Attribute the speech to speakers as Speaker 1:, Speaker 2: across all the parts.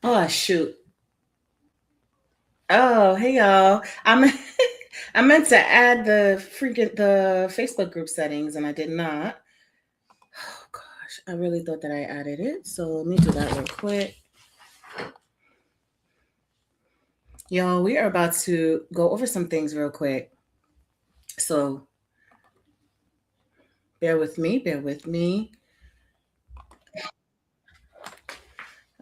Speaker 1: Oh shoot. Oh, hey y'all. I meant to add the Facebook group settings and I did not. Oh gosh, I really thought that I added it. So let me do that real quick. Y'all, we are about to go over some things real quick. So bear with me, bear with me.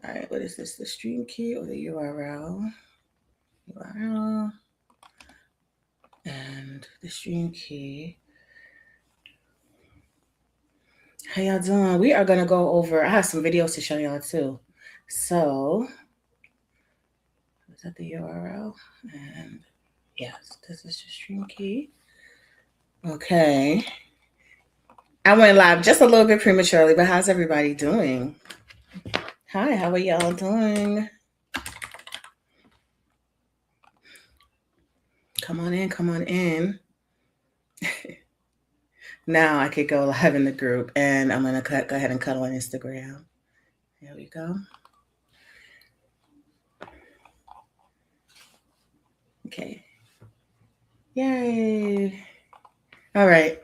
Speaker 1: All right, what is this? The stream key or the URL? URL and the stream key. How y'all doing? We are gonna go over. I have some videos to show y'all too. So is that the URL? And yes, this is the stream key. Okay. I went live just a little bit prematurely, but how's everybody doing? Hi, how are y'all doing? Come on in, come on in. Now I could go live in the group and I'm gonna go ahead and cut on Instagram. There we go. Okay. Yay. All right.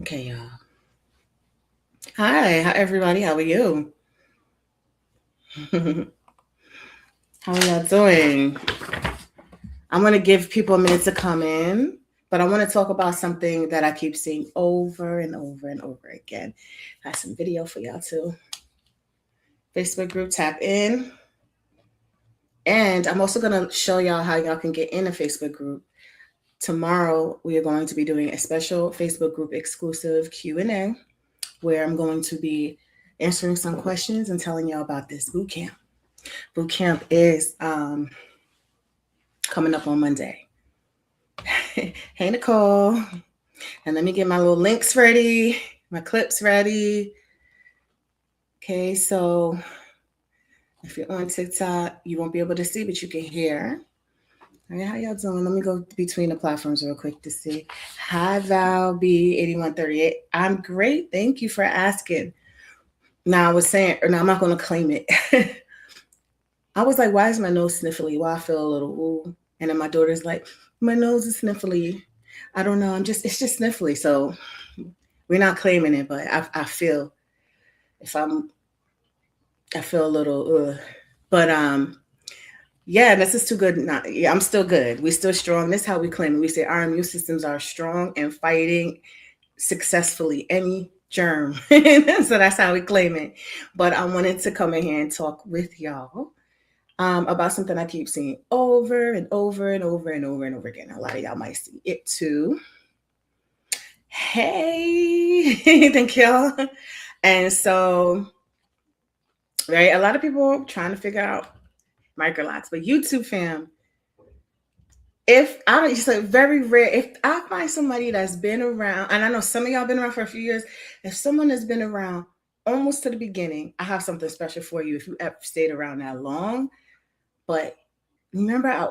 Speaker 1: Okay, y'all. Hi, everybody. How are you? How are y'all doing? I'm going to give people a minute to come in, but I want to talk about something that I keep seeing over and over and over again. I have some video for y'all too. Facebook group, tap in. And I'm also going to show y'all how y'all can get in a Facebook group. Tomorrow, we are going to be doing a special Facebook group exclusive Q&A where I'm going to be answering some questions and telling y'all about this boot camp. Boot camp is coming up on Monday. Hey, Nicole. And let me get my little links ready, my clips ready. Okay, so if you're on TikTok, you won't be able to see, but you can hear. All right, how y'all doing? Let me go between the platforms real quick to see. Hi, Val B8138. I'm great. Thank you for asking. Now, I was saying, or no, I'm not going to claim it. I was like, why is my nose sniffly? Well, I feel a little ooh. And then my daughter's like, my nose is sniffly. I don't know. It's just sniffly. So we're not claiming it, but I feel if I feel a little, but yeah, this is too good. Not, yeah, I'm still good. We're still strong. This is how we claim it. We say our immune systems are strong and fighting successfully any germ. So that's how we claim it. But I wanted to come in here and talk with y'all about something I keep seeing over and over and over and over and over again. A lot of y'all might see it too. Hey, thank y'all. And so, right, a lot of people trying to figure out Microlocs, but YouTube fam, if I don't, it's like very rare. If I find somebody that's been around, and I know some of y'all been around for a few years, if someone has been around almost to the beginning, I have something special for you if you ever stayed around that long. But remember, I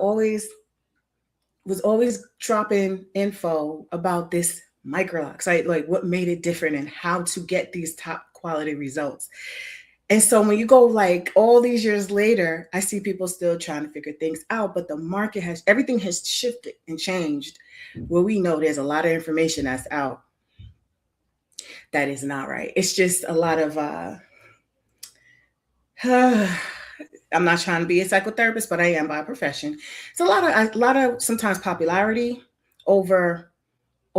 Speaker 1: was always dropping info about this Microlocs, right? Like what made it different and how to get these top quality results. And so when you go like all these years later, I see people still trying to figure things out, but the market everything has shifted and changed where we know there's a lot of information that's out that is not right. It's just a lot of, I'm not trying to be a psychotherapist, but I am by profession. It's a lot of sometimes popularity over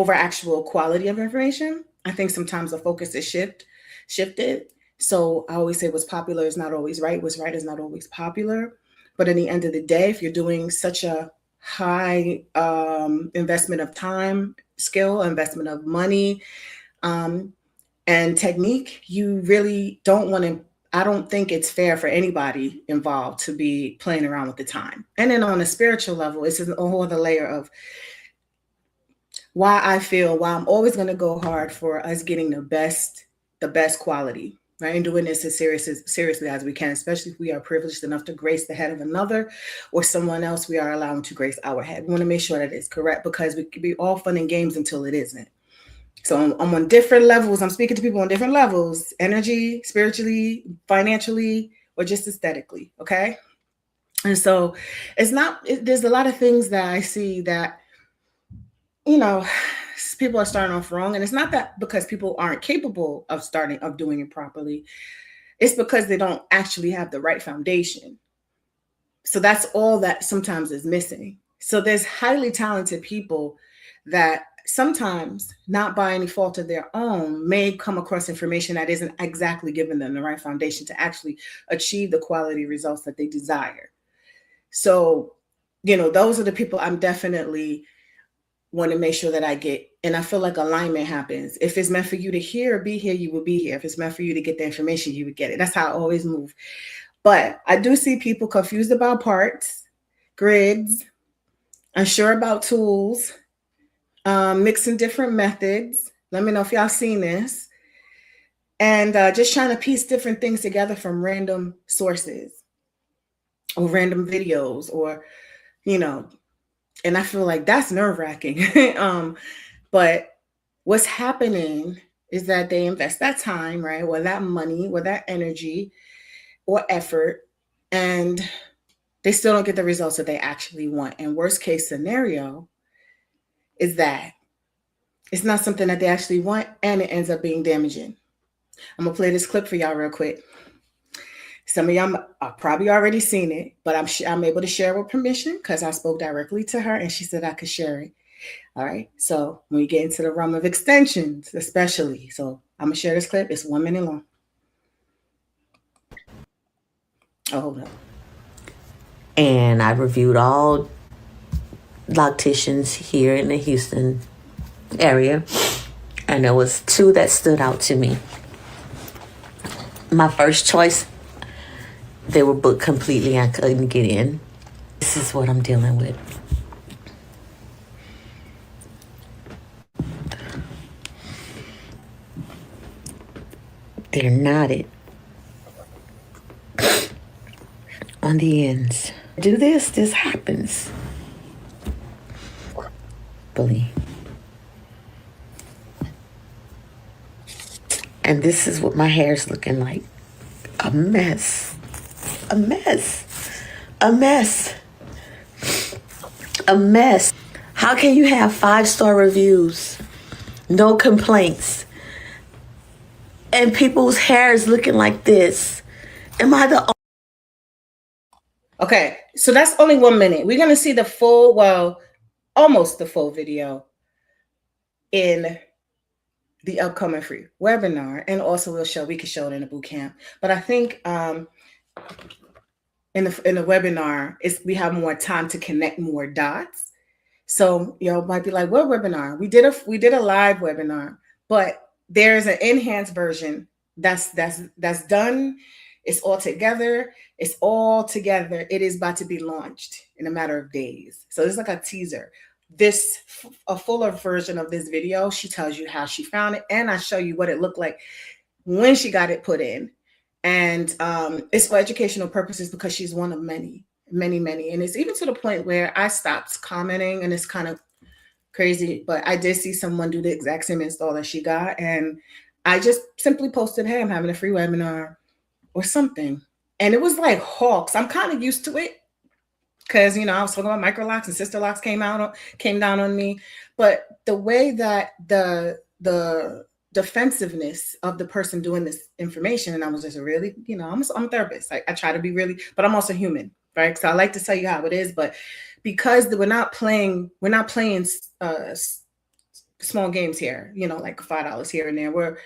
Speaker 1: actual quality of information. I think sometimes the focus is shifted. So I always say what's popular is not always right. What's right is not always popular. But at the end of the day, if you're doing such a high investment of time, skill, investment of money, and technique, you really don't want to. I don't think it's fair for anybody involved to be playing around with the time. And then on a spiritual level, it's a whole other layer of why I'm always going to go hard for us getting the best quality, right? And doing this as seriously as we can, especially if we are privileged enough to grace the head of another or someone else we are allowing to grace our head. We want to make sure that it's correct because we could be all fun and games until it isn't. So I'm on different levels. I'm speaking to people on different levels: energy, spiritually, financially, or just aesthetically. Okay. And so there's a lot of things that I see that, you know, people are starting off wrong. And it's not that because people aren't capable of doing it properly. It's because they don't actually have the right foundation. So that's all that sometimes is missing. So there's highly talented people that sometimes, not by any fault of their own, may come across information that isn't exactly giving them the right foundation to actually achieve the quality results that they desire. So, those are the people I'm definitely want to make sure that I get. And I feel like alignment happens. If it's meant for you to hear or be here, you will be here. If it's meant for you to get the information, you would get it. That's how I always move. But I do see people confused about parts, grids, unsure about tools, mixing different methods. Let me know if y'all seen this. And just trying to piece different things together from random sources or random videos or, and I feel like that's nerve-wracking. But what's happening is that they invest that time, right? Or that money, or that energy or effort, and they still don't get the results that they actually want. And worst case scenario is that it's not something that they actually want, and it ends up being damaging. I'm gonna play this clip for y'all real quick. Some of y'all have probably already seen it, but I'm able to share with permission because I spoke directly to her and she said I could share it. All right. So when we get into the realm of extensions, especially, so I'm gonna share this clip. It's 1 minute long. Oh, hold up.
Speaker 2: And I reviewed all locticians here in the Houston area, and there was 2 that stood out to me. My first choice, they were booked completely. I couldn't get in. This is what I'm dealing with. They're knotted on the ends. Do this happens. Believe. And this is what my hair's looking like. A mess. A mess. A mess. A mess. How can you have 5-star reviews, no complaints, and people's hair is looking like this? Am I the...
Speaker 1: Okay, so that's only 1 minute. We're gonna see the full, almost the full video in the upcoming free webinar, and also we can show it in the boot camp. But I think in the webinar we have more time to connect more dots. So might be like, what webinar? We did a live webinar, but there's an enhanced version that's done. It's all together. It's all together. It is about to be launched in a matter of days. So it's like a teaser. A fuller version of this video, she tells you how she found it, and I show you what it looked like when she got it put in. And it's for educational purposes because she's one of many. And it's even to the point where I stopped commenting, and it's kind of crazy, but I did see someone do the exact same install that she got, and I just simply posted, hey, I'm having a free webinar or something. And it was like hawks. I'm kind of used to it because, I was talking about Microlocs and Sister Locks came down on me. But the way that the defensiveness of the person doing this information, and I was just really, I'm a therapist. I try to be really, but I'm also human, right? So I like to tell you how it is, but because we're not playing small games here, like $5 here and there. We're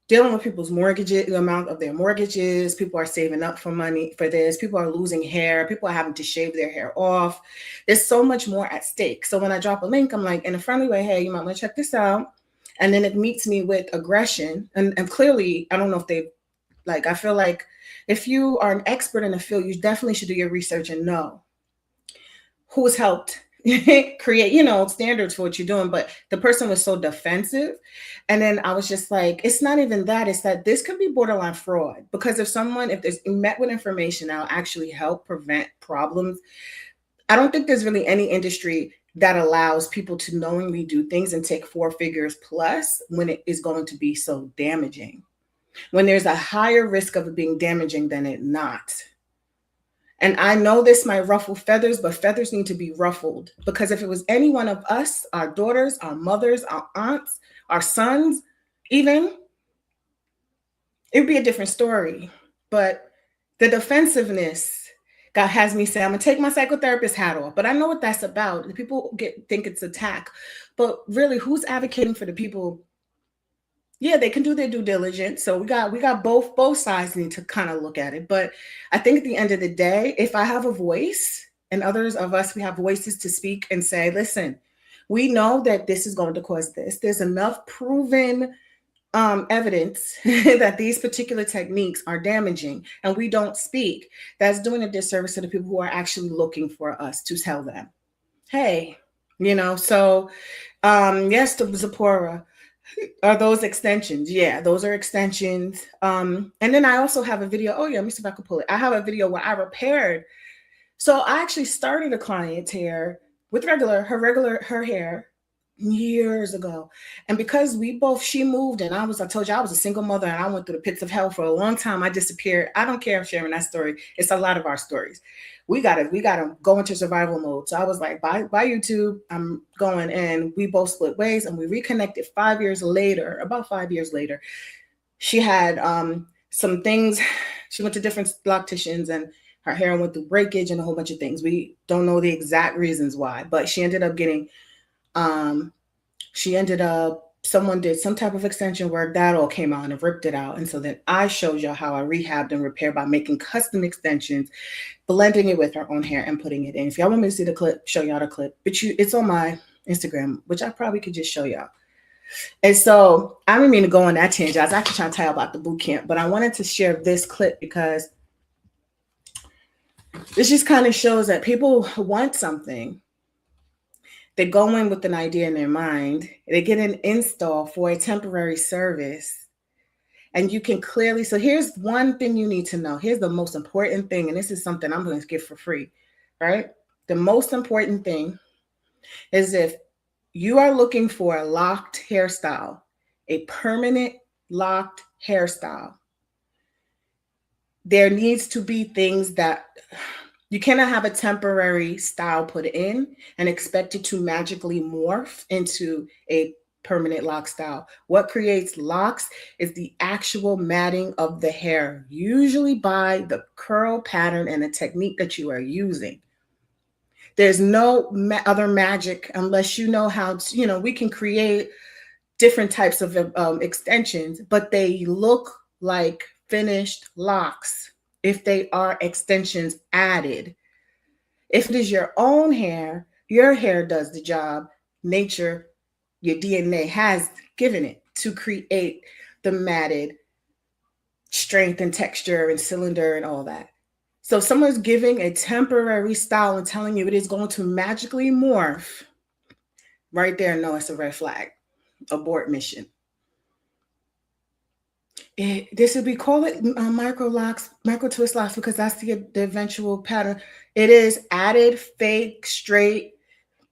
Speaker 1: dealing with people's mortgages, the amount of their mortgages. People are saving up for money for this. People are losing hair. People are having to shave their hair off. There's so much more at stake. So when I drop a link, I'm like, in a friendly way, hey, you might want to check this out. And then it meets me with aggression. And clearly, I don't know if I feel like if you are an expert in the field, you definitely should do your research and know who's helped create, standards for what you're doing. But the person was so defensive. And then I was just like, it's not even that. It's that this could be borderline fraud, because if there's met with information that'll actually help prevent problems, I don't think there's really any industry that allows people to knowingly do things and take 4 figures plus when it is going to be so damaging, when there's a higher risk of it being damaging than it not. And I know this might ruffle feathers, but feathers need to be ruffled, because if it was any one of us, our daughters, our mothers, our aunts, our sons, even, it would be a different story. But the defensiveness, God has me say, I'm gonna take my psychotherapist hat off, but I know what that's about. People think it's attack, but really, who's advocating for the people? Yeah, they can do their due diligence. So we got both sides need to kind of look at it. But I think at the end of the day, if I have a voice and others of us, we have voices to speak and say, listen, we know that this is going to cause this. There's enough proven evidence that these particular techniques are damaging, and we don't speak. That's doing a disservice to the people who are actually looking for us to tell them, hey, so yes, to Zipporah, are those extensions? Yeah, those are extensions. And then I also have a video. Oh yeah, let me see if I can pull it. I have a video where I repaired. So I actually started a client hair with her hair years ago. And because she moved, and I told you I was a single mother, and I went through the pits of hell for a long time. I disappeared. I don't care if sharing that story. It's a lot of our stories. We gotta go into survival mode. So I was like, bye YouTube. I'm going, and we both split ways, and we reconnected 5 years later. About 5 years later, she had some things. She went to different locticians, and her hair went through breakage and a whole bunch of things. We don't know the exact reasons why, but she ended up getting someone did some type of extension work that all came out and ripped it out. And so then I showed y'all how I rehabbed and repaired by making custom extensions, blending it with her own hair and putting it in. If y'all want me to see the clip, show y'all the clip, but it's on my Instagram, which I probably could just show y'all. And so I didn't mean to go on that tangent. I was actually trying to tell you about the boot camp, but I wanted to share this clip because this just kind of shows that people want something. They go in with an idea in their mind. They get an install for a temporary service. And you can clearly, so here's one thing you need to know. Here's the most important thing. And this is something I'm going to give for free, right? The most important thing is if you are looking for a locked hairstyle, a permanent locked hairstyle, there needs to be things that you cannot have a temporary style put in and expect it to magically morph into a permanent lock style. What creates locks is the actual matting of the hair, usually by the curl pattern and the technique that you are using. There's no other magic unless you know how to, we can create different types of extensions, but they look like finished locks if they are extensions added. If it is your own hair, your hair does the job. Nature, your DNA has given it to create the matted strength and texture and cylinder and all that. So someone's giving a temporary style and telling you it is going to magically morph. Right there, no, it's a red flag. Abort mission. This would be call it Microlocs, micro twist locks, because that's the eventual pattern. It is added, fake, straight,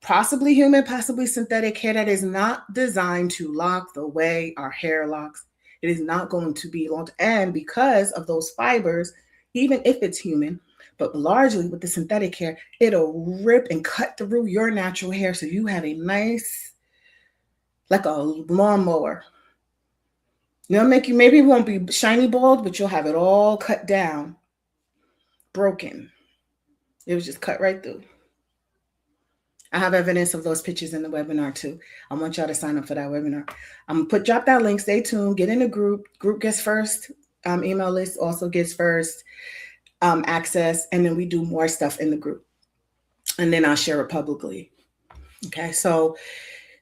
Speaker 1: possibly human, possibly synthetic hair that is not designed to lock the way our hair locks. It is not going to be long. And because of those fibers, even if it's human, but largely with the synthetic hair, it'll rip and cut through your natural hair. So you have a nice, like a lawnmower. Maybe it won't be shiny bald, but you'll have it all cut down, broken. It was just cut right through. I have evidence of those pictures in the webinar too. I want y'all to sign up for that webinar. I'm gonna drop that link. Stay tuned. Get in the group. Group gets first. Email list also gets first access, and then we do more stuff in the group, and then I'll share it publicly. Okay, so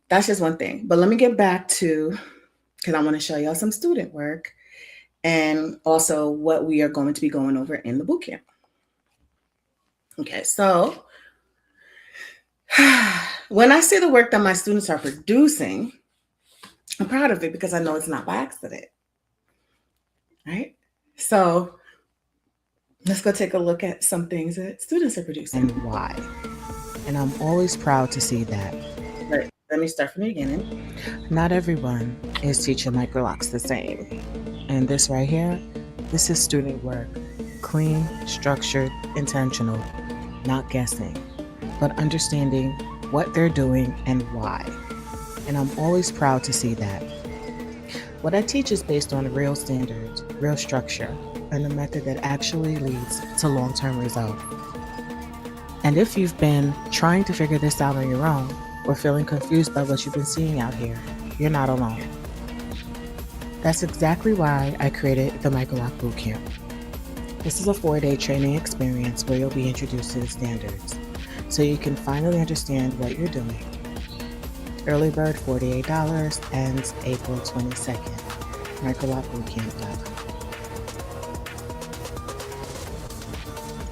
Speaker 1: that's just one thing. But let me get back to, because I want to show y'all some student work and also what we are going to be going over in the bootcamp. Okay, so when I see the work that my students are producing, I'm proud of it because I know it's not by accident, right? So let's go take a look at some things that students are producing.
Speaker 2: And why?
Speaker 1: And I'm always proud to see that. But let me start from the beginning. Not everyone is teaching Microlocs the same. And this right here, this is student work. Clean, structured, intentional, not guessing, but understanding what they're doing and why. And I'm always proud to see that. What I teach is based on real standards, real structure, and a method that actually leads to long term results. And if you've been trying to figure this out on your own or feeling confused by what you've been seeing out here, you're not alone. That's exactly why I created the Microloc Bootcamp. This is a 4-day training experience where you'll be introduced to the standards so you can finally understand what you're doing. Early bird $48 ends April 22nd. Microlocbootcamp.com.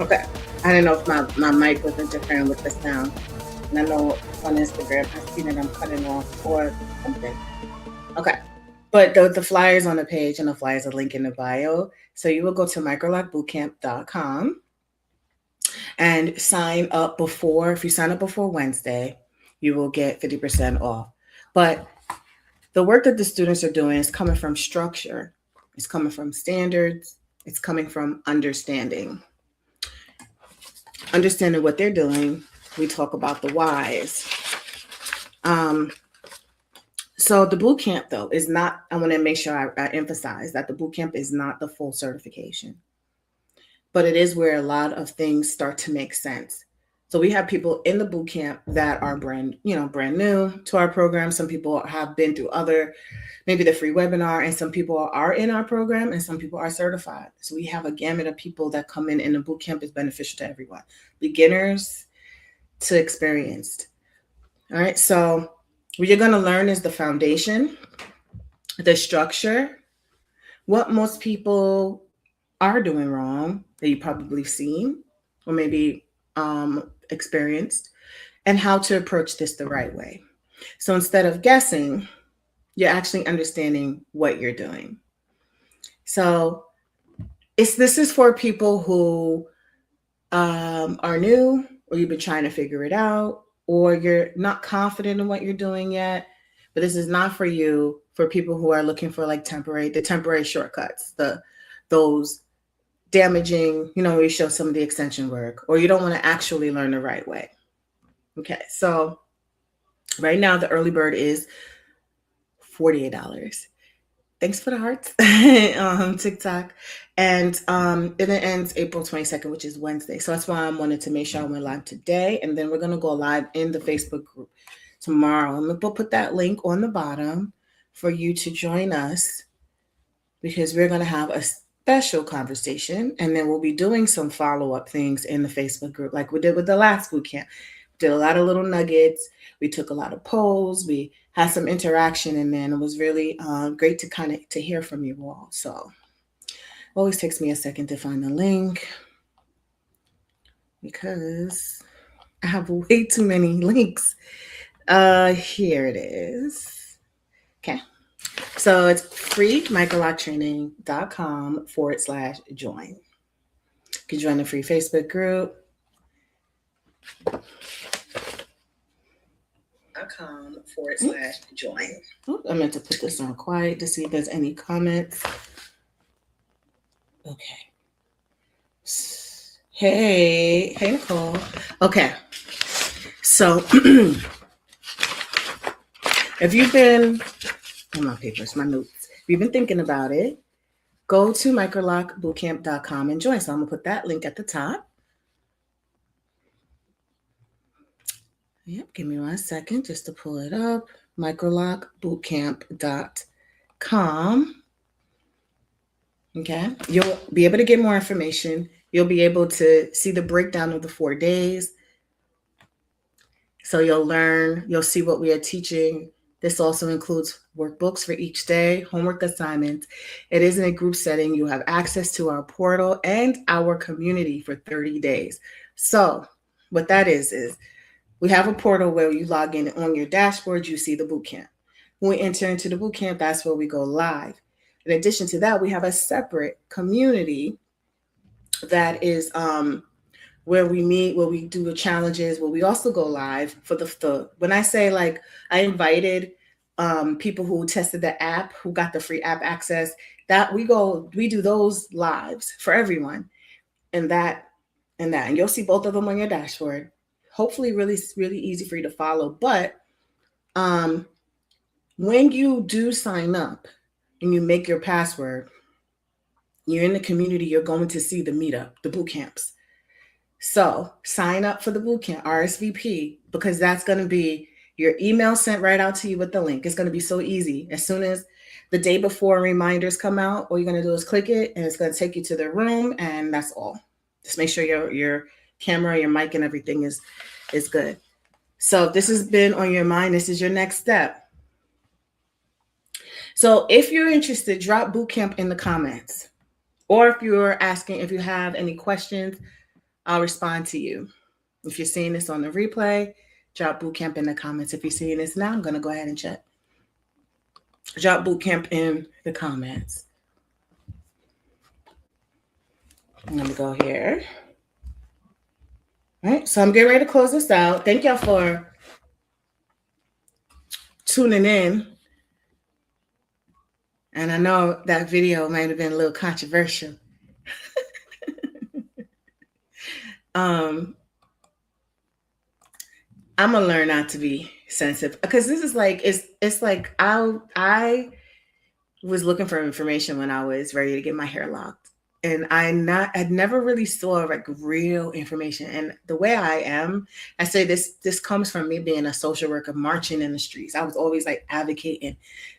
Speaker 1: Okay. I don't know if my mic was interfering with the sound. And I know on Instagram I see that I'm cutting off or something. Okay. But the flyers on the page, and the flyers are linked in the bio. So you will go to microlocbootcamp.com and sign up before, if you sign up before Wednesday, you will get 50% off. But the work that the students are doing is coming from structure, it's coming from standards, it's coming from understanding what they're doing. We talk about the whys. So the boot camp, though, is not, I want to make sure I emphasize that the boot camp is not the full certification, but it is where a lot of things start to make sense. So we have people in the boot camp that are brand new to our program. Some people have been through other, maybe the free webinar, and some people are in our program, and some people are certified. So we have a gamut of people that come in, and the boot camp is beneficial to everyone, beginners to experienced. All right. So what you're going to learn is the foundation, the structure, what most people are doing wrong that you probably seen or maybe experienced, and how to approach this the right way. So instead of guessing, you're actually understanding what you're doing. So this is for people who are new, or you've been trying to figure it out, or you're not confident in what you're doing yet. But this is not for you. For people who are looking for like temporary shortcuts, those damaging, we show some of the extension work, or you don't want to actually learn the right way. Okay, so right now the early bird is $48. Thanks for the hearts, TikTok. And it ends April 22nd, which is Wednesday. So that's why I wanted to make sure I went live today. And then we're going to go live in the Facebook group tomorrow. And we'll put that link on the bottom for you to join us, because we're going to have a special conversation. And then we'll be doing some follow-up things in the Facebook group like we did with the last boot camp. Did a lot of little nuggets. We took a lot of polls. We had some interaction, and then it was really great to hear from you all. So it always takes me a second to find the link because I have way too many links. Here it is. Okay. So it's freemicroloctraining.com/join. You can join the free Facebook group. .com/join. Oh, I meant to put this on quiet to see if there's any comments. Okay. Hey, Nicole. Okay. So if you've been, my papers, my notes. If you've been thinking about it, go to microlocbootcamp.com and join. So I'm gonna put that link at the top. Yep, give me 1 second just to pull it up. Microlocbootcamp.com. Okay, you'll be able to get more information. You'll be able to see the breakdown of the 4 days. So you'll see what we are teaching. This also includes workbooks for each day, homework assignments. It is in a group setting. You have access to our portal and our community for 30 days. So what that is we have a portal where you log in on your dashboard, you see the bootcamp. When we enter into the bootcamp, that's where we go live. In addition to that, we have a separate community that is where we meet, where we do the challenges, where we also go live for the when I say like I invited people who tested the app, who got the free app access, that we do those lives for everyone, and and you'll see both of them on your dashboard. Hopefully, really easy for you to follow. But um, when you do sign up and you make your password, you're in the community. You're going to see the meetup, the boot camps. So sign up for the bootcamp, RSVP, because that's going to be your email sent right out to you with the link. It's going to be so easy. As soon as the day before reminders come out, all you're going to do is click it, and it's going to take you to the room, and that's all. Just make sure your camera, your mic, and everything is good. So if this has been on your mind, this is your next step. So if you're interested, drop bootcamp in the comments. Or if you're asking if you have any questions, I'll respond to you. If you're seeing this on the replay, drop bootcamp in the comments. If you're seeing this now, I'm going to go ahead and check. Drop bootcamp in the comments. I'm going to go here. All right, so I'm getting ready to close this out. Thank y'all for tuning in. And I know that video might have been a little controversial. I'm gonna learn not to be sensitive, because this is like it's like I was looking for information when I was ready to get my hair locked, and I'd never really saw like real information. And the way I am, I say this comes from me being a social worker, marching in the streets. I was always like advocating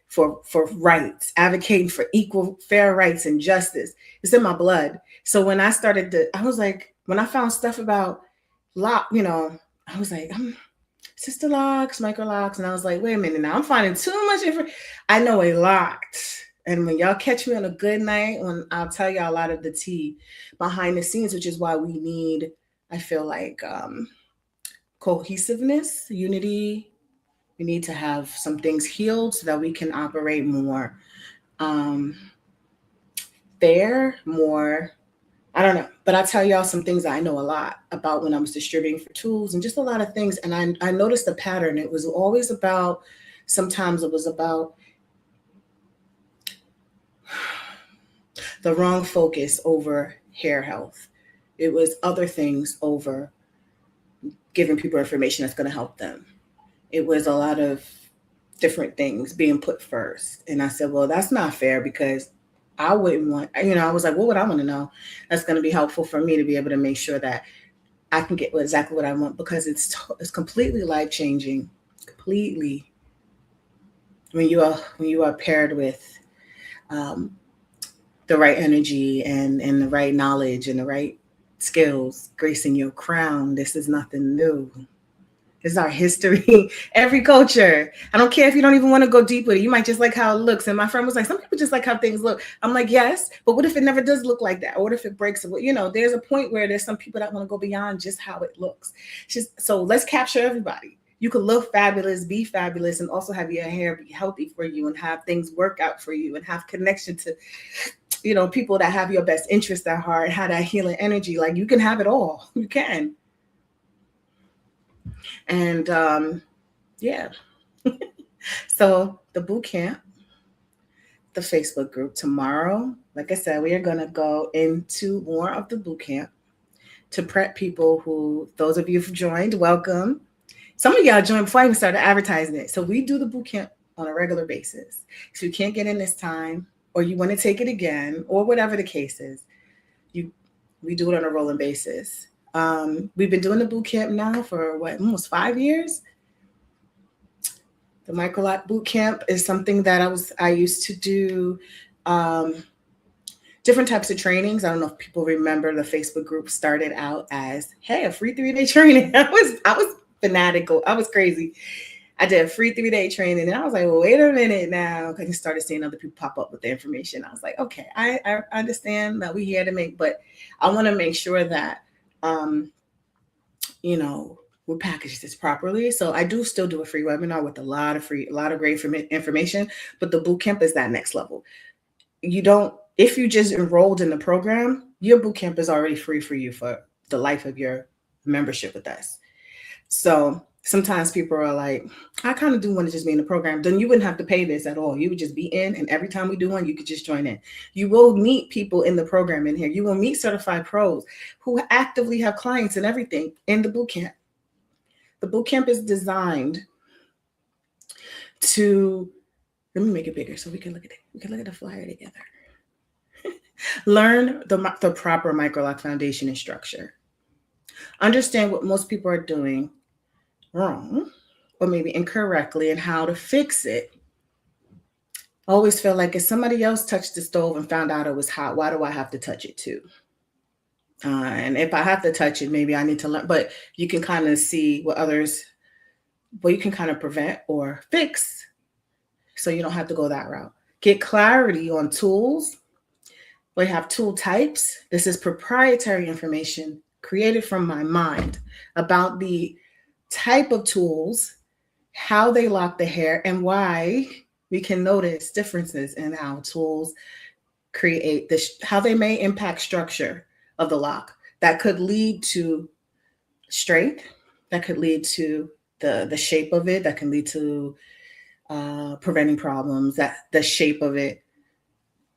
Speaker 1: for rights, advocating for equal fair rights and justice. It's in my blood. So when I started I was like, when I found stuff about lock, I was like, Sister Locks, Microlocs, and I was like, wait a minute, now I'm finding too much information. I know a lot. And when y'all catch me on a good night, when I'll tell y'all a lot of the tea behind the scenes, which is why we need, I feel like, cohesiveness, unity. We need to have some things healed so that we can operate more fair, more, I don't know. But I'll tell y'all some things that I know a lot about when I was distributing for tools and just a lot of things. And I noticed a pattern. It was always about, sometimes it was about the wrong focus over hair health. It was other things over giving people information that's going to help them. It was a lot of different things being put first. And I said, well, that's not fair, because I wouldn't want, I was like, what would I want to know that's going to be helpful for me to be able to make sure that I can get exactly what I want, because it's completely life changing, completely. When you are paired with the right energy and the right knowledge and the right skills, gracing your crown. This is nothing new. This is our history. Every culture. I don't care if you don't even want to go deep with it. You might just like how it looks. And my friend was like, some people just like how things look. I'm like, yes, but what if it never does look like that? Or what if it breaks? There's a point where there's some people that want to go beyond just how it looks. So let's capture everybody. You can look fabulous, be fabulous, and also have your hair be healthy for you and have things work out for you and have connection to people that have your best interest at heart, have that healing energy. Like, you can have it all. You can. And yeah. So the boot camp, the Facebook group tomorrow, like I said, we are going to go into more of the boot camp to prep people those of you who've joined, welcome. Some of y'all joined before I even started advertising it. So we do the boot camp on a regular basis. So you can't get in this time, or you want to take it again, or whatever the case is, we do it on a rolling basis. We've been doing the boot camp now for almost 5 years. The Microloc Bootcamp is something that I used to do different types of trainings. I don't know if people remember, the Facebook group started out as, hey, a free 3-day training. I was fanatical. I was crazy. I did a free 3-day training, and I was like, well, wait a minute now, because I started seeing other people pop up with the information. I was like, okay, I understand that we're here to but I want to make sure that, we package this properly. So I do still do a free webinar with a lot of great information, but the boot camp is that next level. If you just enrolled in the program, your boot camp is already free for you for the life of your membership with us. So sometimes people are like, I kind of do want to just be in the program. Then you wouldn't have to pay this at all. You would just be in, and every time we do one, you could just join in. You will meet people in the program in here. You will meet certified pros who actively have clients and everything in the boot camp. The boot camp is designed to, let me make it bigger so we can look at it. We can look at the flyer together. Learn the proper Microloc foundation and structure. Understand what most people are doing wrong or maybe incorrectly and how to fix it. I always feel like if somebody else touched the stove and found out it was hot, why do I have to touch it too? And if I have to touch it, maybe I need to learn. But you can kind of see what you can kind of prevent or fix so you don't have to go that route. Get clarity on tools. We have tool types. This is proprietary information created from my mind about the type of tools, how they lock the hair, and why we can notice differences in how tools create this, how they may impact structure of the lock. That could lead to strength, that could lead to the shape of it, that can lead to preventing problems, that the shape of it.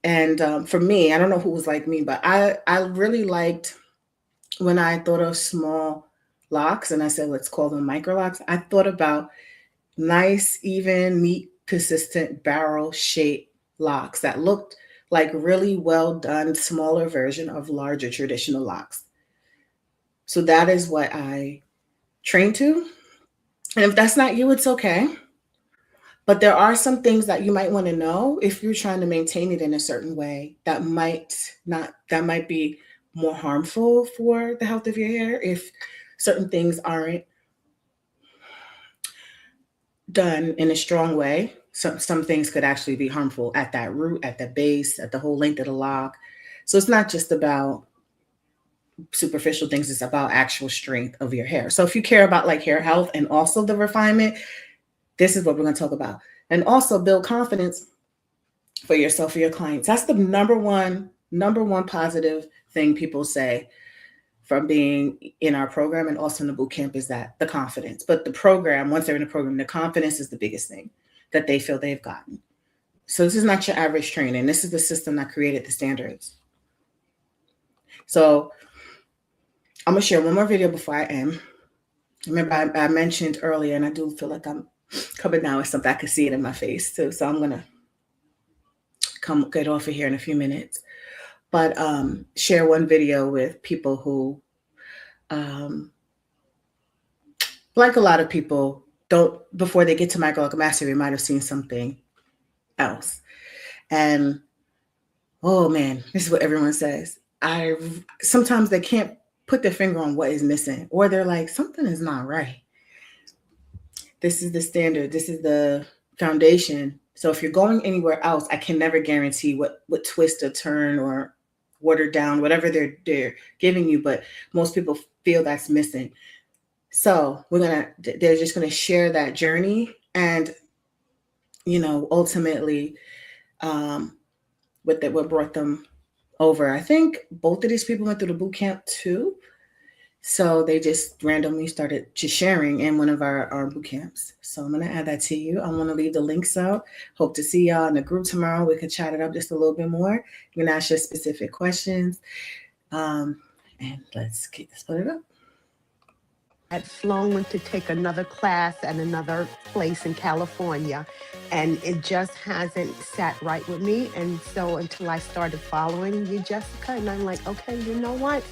Speaker 1: And for me, I don't know who was like me, but I really liked when I thought of small locks and I said, let's call them Microlocs. I thought about nice, even, neat, consistent barrel shaped locks that looked like really well done, smaller version of larger traditional locks. So that is what I train to. And if that's not you, it's okay. But there are some things that you might want to know if you're trying to maintain it in a certain way that might be more harmful for the health of your hair if certain things aren't done in a strong way. Some things could actually be harmful at that root, at the base, at the whole length of the lock. So it's not just about superficial things, it's about actual strength of your hair. So if you care about like hair health and also the refinement, this is what we're going to talk about. And also build confidence for yourself, for your clients. That's the number one positive thing people say from being in our program and also in the boot camp is that the confidence. But the program, once they're in the program, the confidence is the biggest thing that they feel they've gotten. So this is not your average training. This is the system that created the standards. So I'm going to share one more video before I end. Remember, I mentioned earlier, and I do feel like I'm coming now with something. I can see it in my face too. So I'm going to get off of here in a few minutes. But share one video with people who, like a lot of people, don't, before they get to Microloc Mastery, might have seen something else. And, oh man, this is what everyone says. Sometimes they can't put their finger on what is missing, or they're like, something is not right. This is the standard. This is the foundation. So if you're going anywhere else, I can never guarantee what twist or turn or water down, whatever they're giving you. But most people feel that's missing. So they're just going to share that journey. And, ultimately, what brought them over. I think both of these people went through the boot camp too. So they just randomly started just sharing in one of our boot camps. So I'm going to add that to you. I want to leave the links out. Hope to see y'all in the group tomorrow. We can chat it up just a little bit more. You can ask your specific questions. And let's put it up.
Speaker 2: Had flown to take another class at another place in California, and it just hasn't sat right with me. And so until I started following you, Jessica, and I'm like, okay, you know what?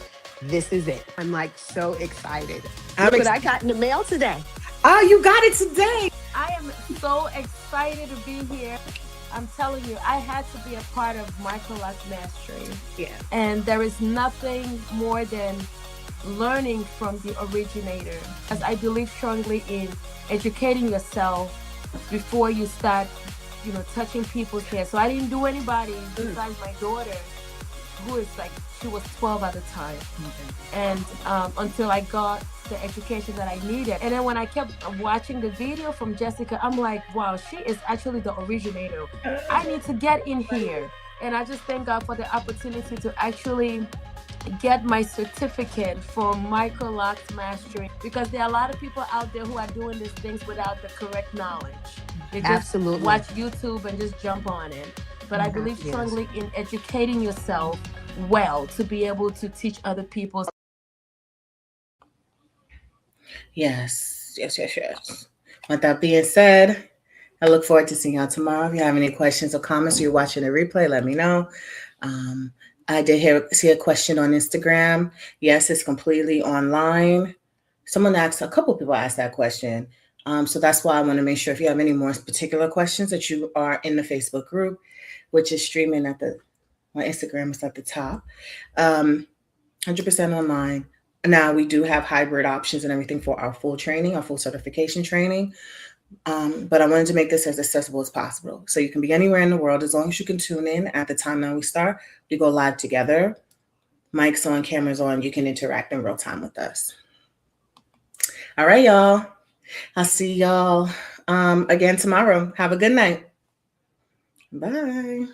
Speaker 2: This is it. I'm like so excited. Look what I got in the mail today.
Speaker 1: Oh, you got it today.
Speaker 3: I am so excited to be here. I'm telling you, I had to be a part of Microloc Mastery.
Speaker 1: Yeah.
Speaker 3: And there is nothing more than learning from the originator. As I believe strongly in educating yourself before you start, touching people's hair. So I didn't do anybody besides my daughter, who is she was 12 at the time. And until I got the education that I needed. And then when I kept watching the video from Jessica, I'm like, wow, she is actually the originator. I need to get in here. And I just thank God for the opportunity to actually get my certificate for Microlocs mastering, because there are a lot of people out there who are doing these things without the correct knowledge. They just
Speaker 2: Absolutely.
Speaker 3: watch YouTube and just jump on it. But I believe
Speaker 1: Yes.
Speaker 3: strongly in educating yourself well to be able to teach other people.
Speaker 1: Yes. Yes, yes, yes. With that being said, I look forward to seeing y'all tomorrow. If you have any questions or comments or you're watching the replay, let me know. Um, I did see a question on Instagram. Yes, it's completely online. Someone asked, a couple people asked that question. So that's why I want to make sure if you have any more particular questions that you are in the Facebook group, which is streaming my Instagram is at the top. 100% online. Now we do have hybrid options and everything for our full training, our full certification training. But I wanted to make this as accessible as possible. So you can be anywhere in the world as long as you can tune in at the time that we start. We go live together. Mics on, cameras on. You can interact in real time with us. All right, y'all. I'll see y'all again tomorrow. Have a good night. Bye.